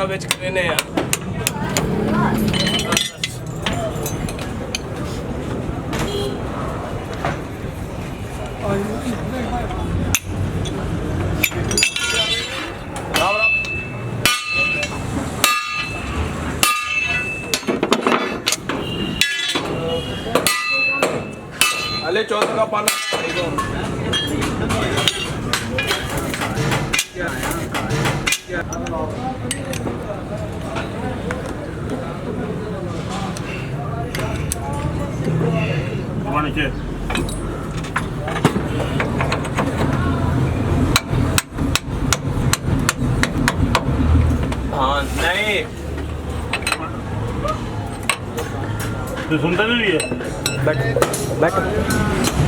ਦਾ ਵਿੱਚ ਕਰੇ ਆ अले 14 का पाना हाँ नहीं तो सुनता नहीं है बैठ बैठ